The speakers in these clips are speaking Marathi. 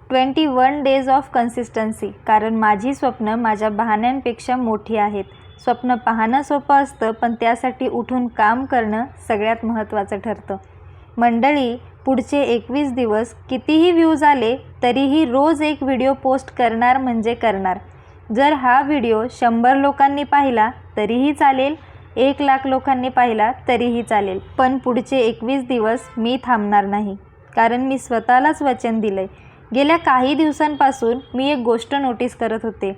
21 डेज ऑफ कन्सिस्टन्सी. कारण माझी स्वप्न माझ्या बहाण्यांपेक्षा मोठी आहेत. स्वप्न पाहणं सोपं असतं, पण त्यासाठी उठून काम करणं सगळ्यात महत्त्वाचं ठरतं. मंडळी, पुढचे 21 दिवस कितीही व्ह्यूज आले तरीही रोज एक व्हिडिओ पोस्ट करणार म्हणजे करणार. जर हा व्हिडिओ 100 लोकांनी पाहिला तरीही चालेल, 1,00,000 लोकांनी पाहिला तरीही चालेल, पण पुढचे 21 दिवस मी थांबणार नाही. कारण मी स्वतःलाच वचन दिलंय. गेल्या काही दिवसांपासून मी एक गोष्ट नोटीस करत होते.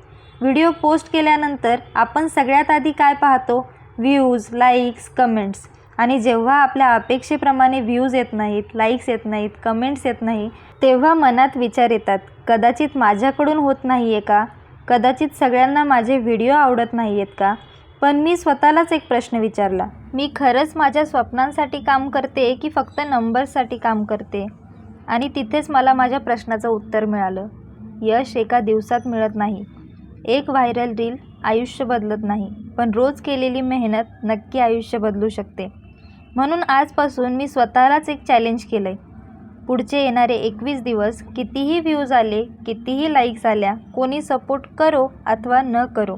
व्हिडिओ पोस्ट केल्यानंतर आपण सगळ्यात आधी काय पाहतो? Views, likes, comments. आणि जेव्हा आपल्या अपेक्षेप्रमाणे व्ह्यूज येत नाहीत, लाईक्स येत नाहीत, कमेंट्स येत नाही, तेव्हा मनात विचार येतात, कदाचित माझ्याकडून होत नाही आहे का? कदाचित सगळ्यांना माझे व्हिडिओ आवडत नाही आहेत का? पण मी स्वतःलाच एक प्रश्न विचारला, मी खरंच माझ्या स्वप्नांसाठी काम करते की फक्त नंबर्ससाठी काम करते? आणि तिथेच मला माझ्या प्रश्नाचं उत्तर मिळालं. यश एका दिवसात मिळत नाही. एक व्हायरल रील आयुष्य बदलत नाही, पण रोज केलेली मेहनत नक्की आयुष्य बदलू शकते. म्हणून आजपासून मी स्वतःलाच एक चॅलेंज केलं आहे. पुढचे येणारे 21 दिवस कितीही व्ह्यूज आले, कितीही लाईक्स आल्या, कोणी सपोर्ट करो अथवा न करो,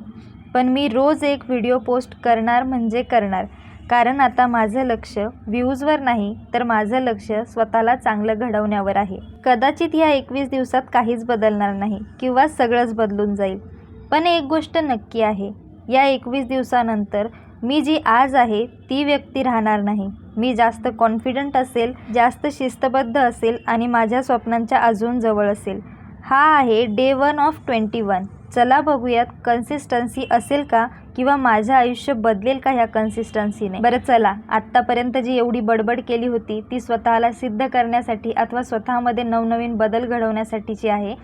पण मी रोज एक व्हिडिओ पोस्ट करणार म्हणजे करणार. कारण आता माझं लक्ष व्ह्यूजवर नाही, तर माझं लक्ष स्वतःला चांगलं घडवण्यावर आहे. कदाचित या 21 दिवसात काहीच बदलणार नाही किंवा सगळंच बदलून जाईल, पण एक गोष्ट नक्की आहे, या 21 दिवसानंतर मी जी आज आहे ती व्यक्ती राहणार नाही. मी जास्त कॉन्फिडंट असेल, जास्त शिस्तबद्ध असेल आणि माझ्या स्वप्नांच्या अजून जवळ असेल. हा आहे डे 1 ऑफ 21. चला बघूयात कन्सिस्टन्सी असेल का किंवा माझं आयुष्य बदलेल का ह्या कन्सिस्टन्सीने. बरं चला, आत्तापर्यंत जी एवढी बडबड केली होती ती स्वतःला सिद्ध करण्यासाठी अथवा स्वतःमध्ये नवनवीन बदल घडवण्यासाठीची आहे.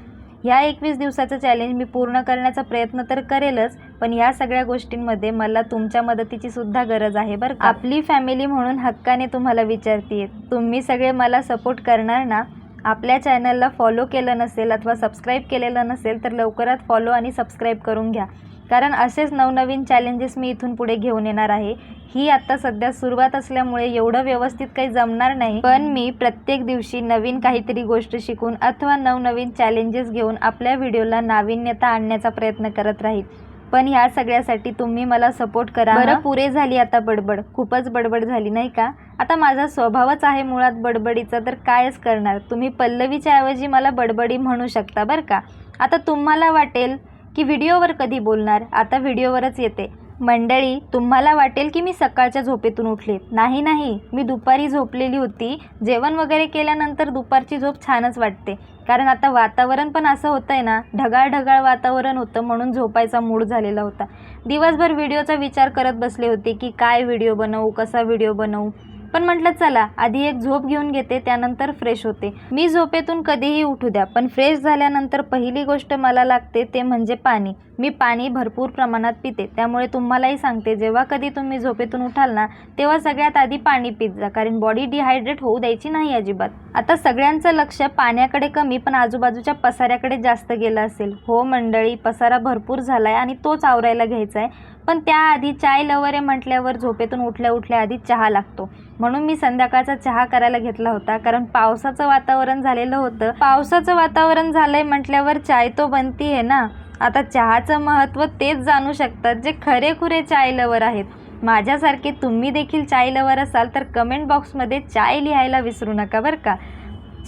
ह्या 21 दिवसाचं चॅलेंज मी पूर्ण करण्याचा प्रयत्न तर करेलच, पण ह्या सगळ्या गोष्टींमध्ये मला तुमच्या मदतीची सुद्धा गरज आहे बरं का. आपली फॅमिली म्हणून हक्काने तुम्हाला विचारते, तुम्ही सगळे मला सपोर्ट करणार ना? आपल्या चॅनलला फॉलो केलं नसेल अथवा सबस्क्राईब केलेलं नसेल तर लवकरात फॉलो आणि सबस्क्राईब करून घ्या. कारण असेच नवनवीन चॅलेंजेस मी इथून पुढे घेऊन येणार आहे. ही आत्ता सध्या सुरुवात असल्यामुळे एवढं व्यवस्थित काही जमणार नाही, पण मी प्रत्येक दिवशी नवीन काहीतरी गोष्ट शिकून अथवा नवनवीन चॅलेंजेस घेऊन आपल्या व्हिडिओला नाविन्यता आणण्याचा प्रयत्न करत राहील. पण ह्या सगळ्यासाठी तुम्ही मला सपोर्ट करा. बरं, पुरे झाली आता बडबड. खूपच बडबड झाली नाही का? आता माझा स्वभावच आहे मुळात बडबडीचा, तर कायच करणार. तुम्ही पल्लवीच्या ऐवजी मला बडबडी म्हणू शकता बरं का. आता तुम्हाला वाटेल की व्हिडिओवर कधी बोलणार, आता व्हिडिओवरच येते. मंडळी, तुम्हाला वाटेल की मी सकाळच्या झोपेतून उठले. नाही नाही, मी दुपारी झोपलेली होती. जेवण वगैरे केल्यानंतर दुपारची झोप छानच वाटते. कारण आता वातावरण पण असं होतं आहे ना, ढगाळ ढगाळ वातावरण होतं, म्हणून झोपायचा मूड झालेला होता. दिवसभर व्हिडिओचा विचार करत बसले होते की काय व्हिडिओ बनवू, कसा व्हिडिओ बनवू, पण म्हटलं चला आधी एक झोप घेऊन घेते, त्यानंतर फ्रेश होते. मी झोपेतून कधीही उठू द्या, पण फ्रेश झाल्यानंतर पहिली गोष्ट मला लागते ते म्हणजे पाणी. मी पाणी भरपूर प्रमाणात पिते, त्यामुळे तुम्हालाही सांगते, जेव्हा कधी तुम्ही झोपेतून उठाल ना, तेव्हा सगळ्यात आधी पाणी पित जा, कारण बॉडी डिहायड्रेट होऊ द्यायची नाही अजिबात. आता सगळ्यांचं लक्ष पाण्याकडे कमी पण आजूबाजूच्या पसाऱ्याकडे जास्त गेलं असेल. हो मंडळी, पसारा भरपूर झाला आहे आणि तोच आवरायला घ्यायचा आहे. पण त्याआधी चाय लवर आहे म्हटल्यावर झोपेतून उठल्या उठल्या आधी चहा लागतो. म्हणून मी संध्याकाळचा चहा करायला घेतला होता, कारण पावसाचं वातावरण झालेलं होतं. पावसाचं वातावरण झालंय म्हटल्यावर चाय तो बनती आहे ना. आता चहाचं महत्त्व तेच जाणू शकतात जे खरेखुरे चाय लवर आहेत. माझ्यासारखे तुम्ही देखील चाय लवर असाल तर कमेंट बॉक्समध्ये चाय लिहायला विसरू नका बरं का.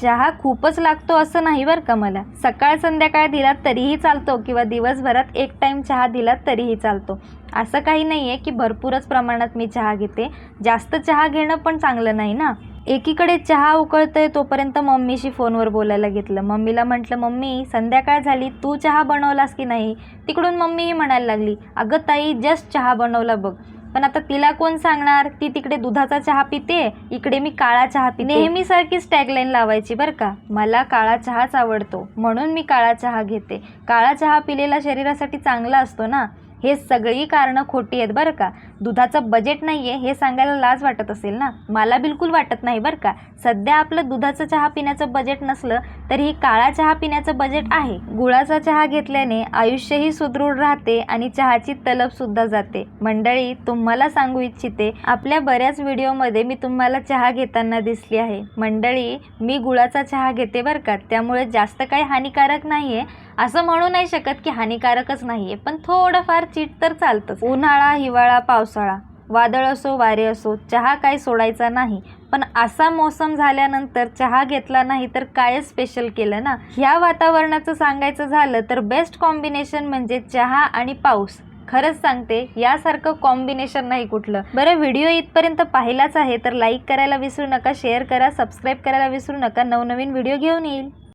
चहा खूपच लागतो असं नाही बरं का मला. सकाळ संध्याकाळ दिलात तरीही चालतो किंवा दिवसभरात एक टाईम चहा दिलात तरीही चालतो. असं काही नाही आहे की भरपूरच प्रमाणात मी चहा घेते. जास्त चहा घेणं पण चांगलं नाही ना. एकीकडे चहा उकळतोय तोपर्यंत मम्मीशी फोनवर बोलायला घेतलं. मम्मीला म्हटलं, मम्मी संध्याकाळ झाली, तू चहा बनवलास की नाही? तिकडून मम्मीही म्हणायला लागली, अगं ताई जस्ट चहा बनवला बघ. पण आता तिला कोण सांगणार, ती तिकडे दुधाचा चहा पिते, इकडे मी काळा चहा पिते. नेहमीसारखीच टॅगलाईन लावायची बरं का. मला काळा चहाच आवडतो म्हणून मी काळा चहा घेते. काळा चहा पिलेला शरीरासाठी चांगला असतो ना. हे सगळी कारणं खोटी आहेत बरं का. दुधाचं बजेट नाही आहे हे सांगायला लाज वाटत असेल ना. मला बिलकुल वाटत नाही बरं का. सध्या आपलं दुधाचं चहा पिण्याचं बजेट नसलं तरीही काळा चहा पिण्याचं बजेट आहे. गुळाचा चहा घेतल्याने आयुष्यही सुदृढ राहते आणि चहाची तलबसुद्धा जाते. मंडळी, तुम्हाला सांगू इच्छिते, आपल्या बऱ्याच व्हिडिओमध्ये मी तुम्हाला चहा घेताना दिसली आहे. मंडळी, मी गुळाचा चहा घेते बरं का. त्यामुळे जास्त काही हानिकारक नाही आहे. असं म्हणू नाही शकत की हानिकारकच नाही आहे, पण थोडंफार चीट तर चालतंच. उन्हाळा, हिवाळा, पावसाळा, वादळ असो वारे असो, चहा काही सोडायचा नाही. पण असा मोसम झाल्यानंतर चहा घेतला नाही तर काय स्पेशल केलं ना. ह्या वातावरणाचं सांगायचं झालं तर बेस्ट कॉम्बिनेशन म्हणजे चहा आणि पाऊस. खरंच सांगते, यासारखं कॉम्बिनेशन नाही कुठलं. बरं, व्हिडिओ इथपर्यंत पाहिलाच आहे तर लाईक करायला विसरू नका, शेअर करा, सबस्क्राईब करायला विसरू नका. नवनवीन व्हिडिओ घेऊन येईल.